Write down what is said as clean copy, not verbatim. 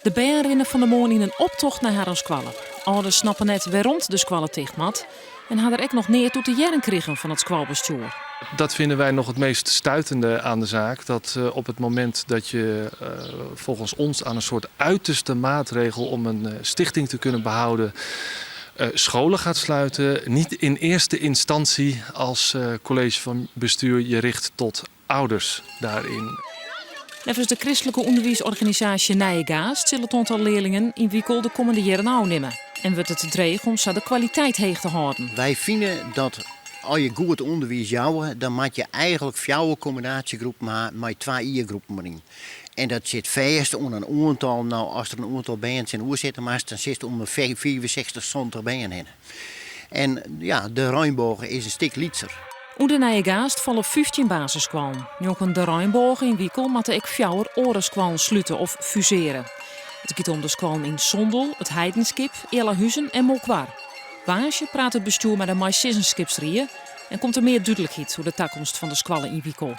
De beren rennen van de morgen in een optocht naar haar squallen. Ouders snappen net waarom de squallen dichtmat en hadden er ook nog neer toe te jaren kregen van het squalbestuur. Dat vinden wij nog het meest stuitende aan de zaak. Dat op het moment dat je volgens ons aan een soort uiterste maatregel om een stichting te kunnen behouden scholen gaat sluiten, niet in eerste instantie als college van bestuur je richt tot ouders daarin. Nevens de christelijke onderwijsorganisatie Nijengaast zullen het aantal leerlingen in Wiekel de komende jaren afnemen. En wordt het dreig om zo de kwaliteit hoog te houden. Wij vinden dat als je goed onderwijs jouwen, dan moet je eigenlijk 4 combinatiegroepen maken met 2 iergroepen erin. En dat zit vast onder een aantal, nou als er een aantal bands in oer zitten, maar dan zit het om 65, 70 bands in. En ja, de Rijnboog is een stuk lietser. Onder Nijengaast vallen 15 basisscholen. Jongen de Rijnboog in Wiekel moeten ook 4 orenskolen sluiten of fuseren. Het gaat om de scholen in Sondel, het Heidenskip, Eerlahuizen en Molkwaar. Waasje praat het bestuur met de Maïsissenskipsrieën en komt er meer duidelijkheid over de toekomst van de scholen in Wiekel.